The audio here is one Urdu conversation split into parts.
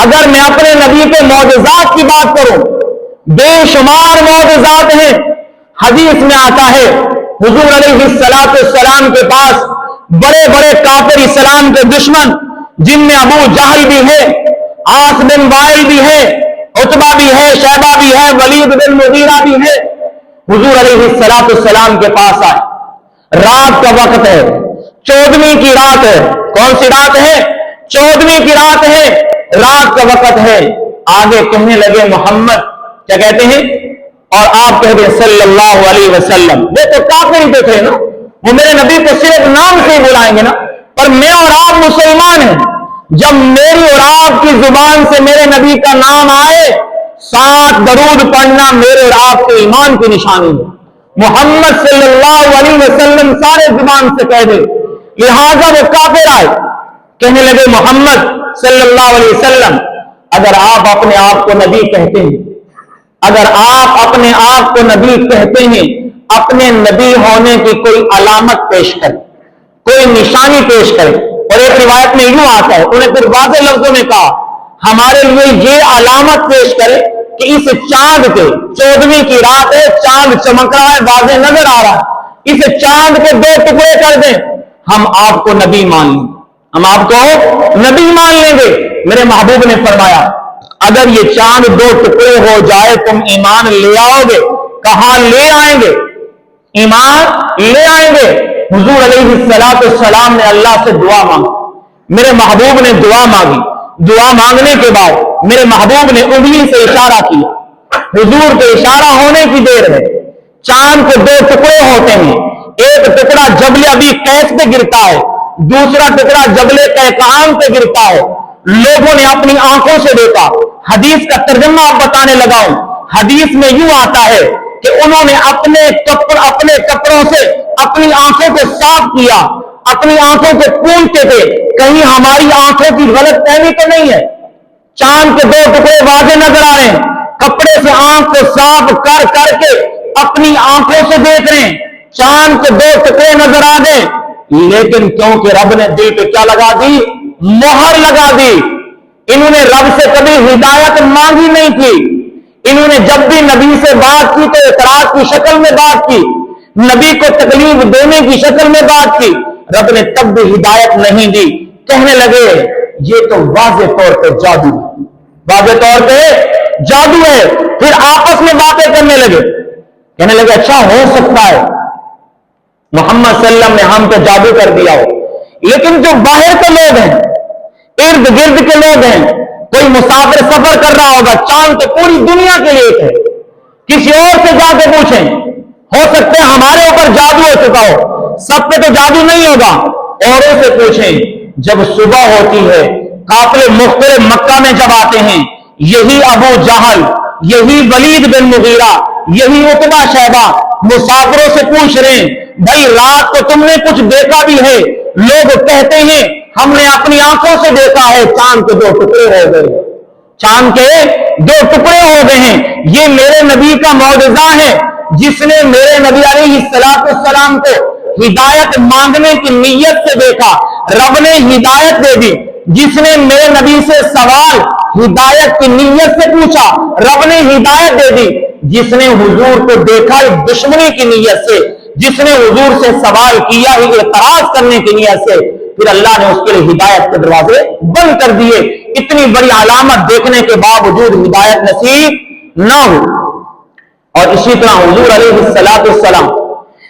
اگر میں اپنے نبی کے معجزات کی بات کروں، بے شمار معجزات ہیں۔ حدیث میں آتا ہے حضور علیہ السلام کے پاس بڑے بڑے کافر اسلام کے دشمن، جن میں ابو جہل بھی ہے، عاص بن وائل بھی ہے، عتبہ بھی ہے، شیبہ بھی ہے، ولید بن مغیرہ بھی ہے، حضور علیہ السلام کے پاس آئے۔ رات کا وقت ہے، 14ویں کی رات ہے۔ کون سی رات ہے؟ 14ویں کی رات ہے، رات کا وقت ہے۔ آگے کہنے لگے محمد، کیا کہتے ہیں؟ اور آپ کہہ دیں صلی اللہ علیہ وسلم۔ وہ تو کافر ہی دیکھ رہے نا، وہ میرے نبی کو صرف نام سے ہی بلائیں گے نا، پر میں اور آپ مسلمان ہیں۔ جب میری اور آپ کی زبان سے میرے نبی کا نام آئے، 7 درود پڑھنا میرے اور آپ کے ایمان کی نشانی ہے۔ محمد صلی اللہ علیہ وسلم سارے زبان سے کہہ دے، لہذا وہ کافر آئے، کہنے لگے محمد صلی اللہ علیہ وسلم، اگر آپ اپنے آپ کو نبی کہتے ہیں، اگر آپ اپنے آپ کو نبی کہتے ہیں، اپنے نبی ہونے کی کوئی علامت پیش کریں، کوئی نشانی پیش کریں۔ اور ایک روایت میں یوں آتا ہے، انہیں پھر واضح لفظوں میں کہا، ہمارے لیے یہ علامت پیش کرے کہ اس چاند کے 14ویں کی رات ہے، چاند چمک رہا ہے، واضح نظر آ رہا ہے، اس چاند کے 2 ٹکڑے کر دیں، ہم آپ کو نبی مان لیں گے، ہم آپ کو نبی مان لیں گے۔ میرے محبوب نے فرمایا، اگر یہ چاند 2 ٹکڑے ہو جائے تم ایمان لے آؤ گے؟ کہاں لے آئیں گے؟ ایمان لے آئیں گے۔ حضور علیہ السلام نے اللہ سے دعا مانگی، میرے محبوب نے دعا مانگی، دعا مانگنے کے بعد میرے محبوب نے انگلی سے اشارہ کیا، حضور کے اشارہ ہونے کی دیر ہے، چاند کے 2 ٹکڑے ہوتے ہیں، ایک ٹکڑا جبل ابی قیس پہ گرتا ہے، دوسرا ٹکڑا جبل قیقان پہ گرتا ہے۔ لوگوں نے اپنی آنکھوں سے دیکھا۔ حدیث کا ترجمہ آپ بتانے لگا ہوں، حدیث میں یوں آتا ہے کہ انہوں نے اپنے کپڑوں سے اپنی آنکھوں کو صاف کیا، اپنی آنکھوں کو پونچھتے تھے، کہیں ہماری آنکھوں کی غلط فہمی تو نہیں ہے۔ چاند کے 2 ٹکڑے واضح نظر آ رہے ہیں، کپڑے سے آنکھ کو صاف کر کر کے اپنی آنکھوں سے دیکھ رہے ہیں، چاند کے 2 ٹکڑے نظر آ گئے، لیکن کیونکہ رب نے دل پہ کیا لگا دی؟ مہر لگا دی۔ انہوں نے رب سے کبھی ہدایت مانگی نہیں تھی، انہوں نے جب بھی نبی سے بات کی تو اعتراض کی شکل میں بات کی، نبی کو تکلیف دینے کی شکل میں بات کی، رب نے تب بھی ہدایت نہیں دی۔ کہنے لگے یہ تو واضح طور پہ جادو ہے، واضح طور پہ جادو ہے۔ پھر آپس میں باتیں کرنے لگے، کہنے لگے اچھا ہو سکتا ہے محمد صلی اللہ علیہ وسلم نے ہم پہ جادو کر دیا ہو، لیکن جو باہر کے لوگ ہیں، ارد گرد کے لوگ ہیں، کوئی مسافر سفر کر رہا ہوگا، چاند تو پوری دنیا کے لیے ہے، کسی اور سے جا کے پوچھیں، ہو سکتا ہے ہمارے اوپر جادو ہو چکا ہو، سب پہ تو جادو نہیں ہوگا، اوروں سے پوچھیں۔ جب صبح ہوتی ہے، قافلے مختلف مکہ میں جب آتے ہیں، یہی ابو جہل، یہی ولید بن مغیرہ، یہی عتبہ شیبہ مسافروں سے پوچھ رہے ہیں، بھائی رات کو تم نے کچھ دیکھا بھی ہے؟ لوگ کہتے ہیں ہم نے اپنی آنکھوں سے دیکھا ہے، چاند کے 2 ٹکڑے ہو گئے، چاند کے 2 ٹکڑے ہو گئے ہیں۔ یہ میرے نبی کا معجزہ ہے، جس نے میرے نبی علیہ السلام کو ہدایت مانگنے کی نیت سے دیکھا، رب نے ہدایت دے دی۔ جس نے میرے نبی سے سوال ہدایت کی نیت سے پوچھا، رب نے ہدایت دے دی۔ جس نے حضور کو دیکھا دشمنی کی نیت سے، جس نے حضور سے سوال کیا ہی اعتراض کرنے کی نیت سے، پھر اللہ نے اس کے لیے ہدایت کے دروازے بند کر دیے۔ اتنی بڑی علامت دیکھنے کے باوجود ہدایت نصیب نہ ہو۔ اور اسی طرح حضور علیہ السلام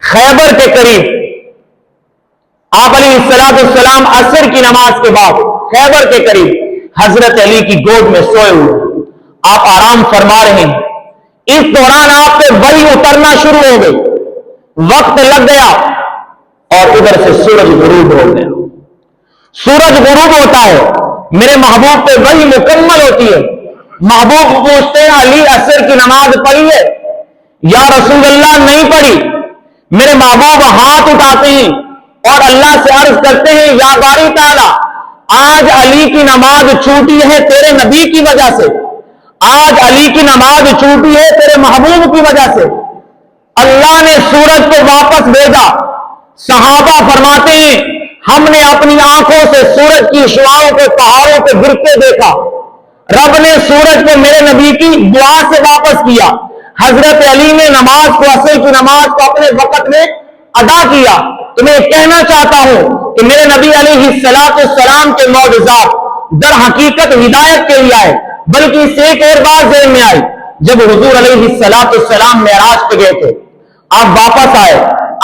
خیبر کے قریب، آپ علیہ السلام عصر کی نماز کے بعد خیبر کے قریب حضرت علی کی گود میں سوئے ہوئے، آپ آرام فرما رہے ہیں۔ اس دوران آپ پہ وحی اترنا شروع ہو گئی، وقت لگ گیا اور ادھر سے سورج غروب ہو گیا۔ سورج غروب ہوتا ہے، میرے محبوب پہ وحی مکمل ہوتی ہے۔ محبوب پوچھتے ہیں علی عصر کی نماز پڑھی ہے؟ یا رسول اللہ نہیں پڑھی۔ میرے محبوب ہاتھ اٹھاتے ہیں اور اللہ سے عرض کرتے ہیں یا باری تعالی، آج علی کی نماز چھوٹی ہے تیرے نبی کی وجہ سے، آج علی کی نماز چھوٹی ہے تیرے محبوب کی وجہ سے۔ اللہ نے سورج کو واپس بھیجا۔ صحابہ فرماتے ہیں ہم نے اپنی آنکھوں سے سورج کی شعاؤں کو پہاڑوں پہ گرتے دیکھا، رب نے سورج کو میرے نبی کی دعا سے واپس کیا، حضرت علی نے نماز کو، عصر کی نماز کو اپنے وقت میں ادا کیا۔ تو میں کہنا چاہتا ہوں کہ میرے نبی علیہ السلام کے معجزات در حقیقت ہدایت کے لیے آئے، بلکہ اس سے ایک اور بات ذہن میں آئی، جب حضور علیہ السلام معراج پہ گئے تھے، آپ واپس آئے،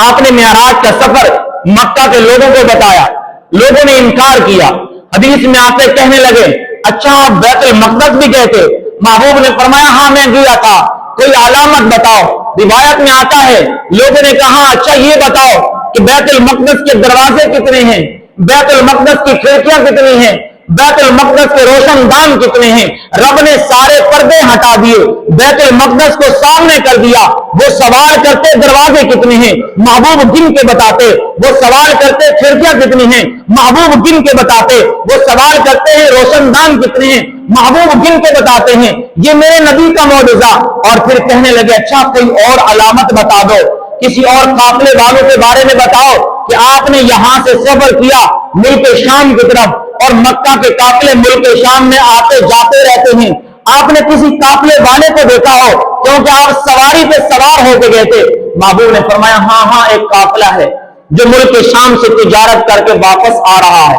آپ نے معراج کا سفر مکہ کے لوگوں کو بتایا، لوگوں نے انکار کیا، حدیث میں آپ سے کہنے لگے اچھا آپ بیت المقدس بھی گئے تھے؟ محبوب نے فرمایا ہاں میں گیا تھا، کوئی علامت بتاؤ۔ روایت میں آتا ہے لوگوں نے کہا اچھا یہ بتاؤ کہ بیت المقدس کے دروازے کتنے ہیں، بیت المقدس کی کھڑکیاں کتنی ہیں، بیت المقدس کے روشن دان کتنے ہیں؟ رب نے سارے پردے ہٹا دیے، بیت المقدس کو سامنے کر دیا۔ وہ سوال کرتے دروازے کتنے ہیں، محبوب گن کے بتاتے۔ وہ سوال کرتے کھڑکیاں کتنی ہیں، محبوب گن کے بتاتے۔ وہ سوال کرتے ہیں روشن دان کتنے ہیں، محبوب گن کے بتاتے ہیں۔ یہ میرے نبی کا معجزہ۔ اور پھر کہنے لگے اچھا کوئی اور علامت بتا دو، کسی اور قافلے والوں کے بارے میں بتاؤ کہ آپ نے یہاں سے سفر کیا ملک شام کی طرف، اور مکہ کے قافلے ملک شام میں آتے جاتے رہتے ہیں، آپ نے کسی قافلے والے کو دیکھا ہو کیونکہ آپ سواری پہ سوار ہو کے گئے تھے۔ محبوب نے فرمایا ہاں ایک قافلہ ہے جو ملک شام سے تجارت کر کے واپس آ رہا ہے،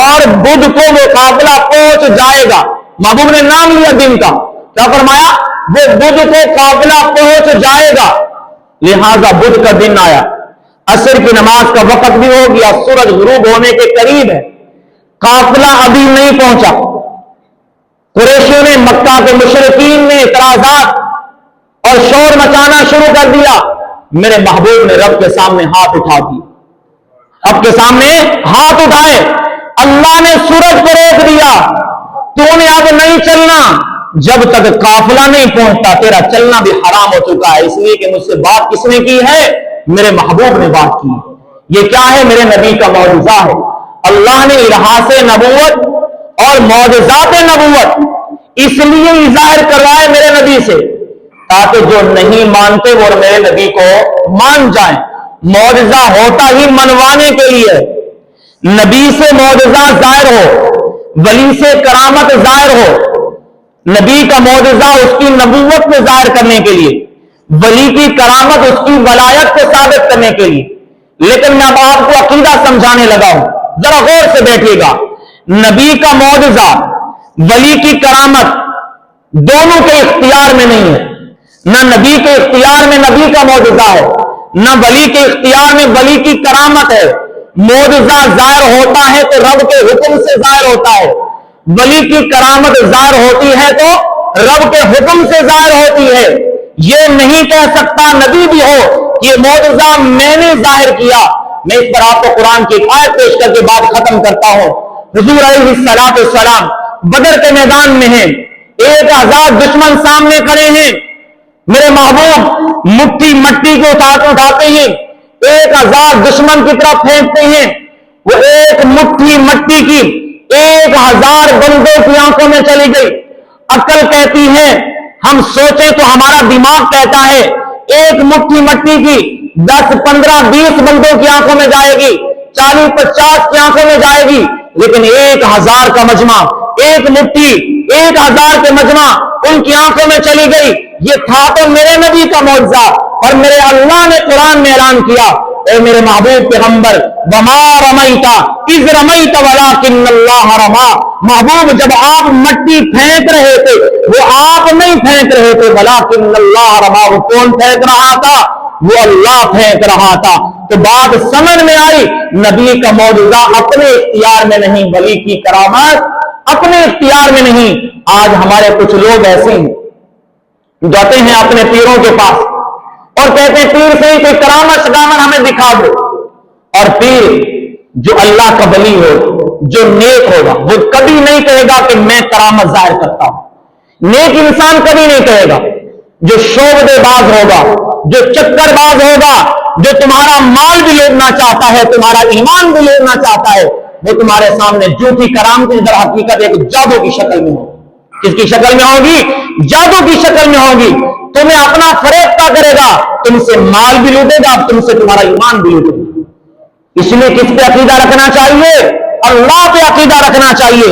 اور بدھ کو وہ قافلہ پہنچ جائے گا۔ محبوب نے نام لیا دن کا، کیا فرمایا؟ وہ بدھ کو قافلہ پہنچ جائے گا۔ لہذا بدھ کا دن آیا، عصر کی نماز کا وقت بھی ہو گیا، سورج غروب ہونے کے قریب ہے، قافلہ ابھی نہیں پہنچا۔ قریشیوں نے، مکہ کے مشرکین نے اعتراضات اور شور مچانا شروع کر دیا۔ میرے محبوب نے رب کے سامنے ہاتھ اٹھا دیے، رب کے سامنے ہاتھ اٹھائے، اللہ نے سورج کو روک دیا، تو نے اب نہیں چلنا جب تک قافلہ نہیں پہنچتا، تیرا چلنا بھی حرام ہو چکا ہے۔ اس لیے کہ مجھ سے بات کس نے کی ہے؟ میرے محبوب نے بات کی۔ یہ کیا ہے؟ میرے نبی کا معجزہ ہے۔ اللہ نے الہاس نبوت اور معجزات نبوت اس لیے ظاہر کروائے میرے نبی سے، تاکہ جو نہیں مانتے وہ میرے نبی کو مان جائیں۔ معجزہ ہوتا ہی منوانے کے لیے، نبی سے معجزہ ظاہر ہو، ولی سے کرامت ظاہر ہو۔ نبی کا معجزہ اس کی نبوت کو ظاہر کرنے کے لیے، ولی کی کرامت اس کی ولایت کو ثابت کرنے کے لیے۔ لیکن میں اب آپ کو عقیدہ سمجھانے لگا ہوں، ذرا غور سے بیٹھیے گا۔ نبی کا معجزہ، ولی کی کرامت دونوں کے اختیار میں نہیں ہے۔ نہ نبی کے اختیار میں نبی کا معجزہ ہے، نہ ولی کے اختیار میں ولی کی کرامت ہے۔ معجزہ ظاہر ہوتا ہے تو رب کے حکم سے ظاہر ہوتا ہے، ولی کی کرامت ظاہر ہوتی ہے تو رب کے حکم سے ظاہر ہوتی ہے۔ یہ نہیں کہہ سکتا نبی بھی ہو کہ یہ معجزہ میں نے ظاہر کیا۔ میں اس پر آپ کو قرآن کی ایک آیت پیش کر کے بات ختم کرتا ہوں۔ حضور علیہ السلام بدر کے میدان میں ہیں، 1000 دشمن سامنے کھڑے ہیں، میرے محبوب مٹھی مٹی کو اٹھاتے ہیں، 1000 دشمن کی طرف پھینکتے ہیں، وہ ایک مٹھی مٹی کی 1000 بندوں کی آنکھوں میں چلی گئی۔ عقل کہتی ہے، ہم سوچیں تو ہمارا دماغ کہتا ہے ایک مٹھی مٹی کی 10 15 20 بندوں کی آنکھوں میں جائے گی، 40 50 کی آنکھوں میں جائے گی، لیکن 1000 کا مجمع، ایک مٹھی 1000 کے مجمع ان کی آنکھوں میں چلی گئی۔ یہ تھا تو میرے نبی کا معجزہ، اور میرے اللہ نے قرآن میں اعلان کیا، اے میرے محبوب پیغمبر، وما رمیت اذ رمیت ولکن اللہ رما۔ محبوب جب آپ مٹی پھینک رہے تھے وہ آپ نہیں پھینک رہے تھے، ولکن اللہ رما۔ وہ کون پھینک رہا تھا؟ وہ اللہ پھینک رہا تھا۔ تو بات سمجھ میں آئی، نبی کا معجزہ اپنے اختیار میں نہیں، ولی کی کرامت اپنے اختیار میں نہیں۔ آج ہمارے کچھ لوگ ایسے ہیں، جاتے ہیں اپنے پیروں کے پاس اور کہتے ہیں پیر سے ہی کوئی کرامت شکامت ہمیں دکھا دو، اور پیر جو اللہ کا ولی ہو، جو نیک ہوگا، وہ کبھی نہیں کہے گا کہ میں کرامت ظاہر کرتا ہوں۔ نیک انسان کبھی نہیں کہے گا۔ جو شعبدے باز ہوگا، جو چکر باز ہوگا، جو تمہارا مال بھی لوٹنا چاہتا ہے، تمہارا ایمان بھی لوٹنا چاہتا ہے، وہ تمہارے سامنے جھوٹی کرامت در حقیقت ایک جادو کی شکل میں ہوگی۔ کس کی شکل میں ہوگی؟ جادو کی شکل میں ہوگی۔ تمہیں اپنا فریب کرے گا، تم سے مال بھی لوٹے گا، تم سے تمہارا ایمان بھی لوٹے گا۔ اس لیے کس پہ عقیدہ رکھنا چاہیے؟ اللہ پہ عقیدہ رکھنا چاہیے۔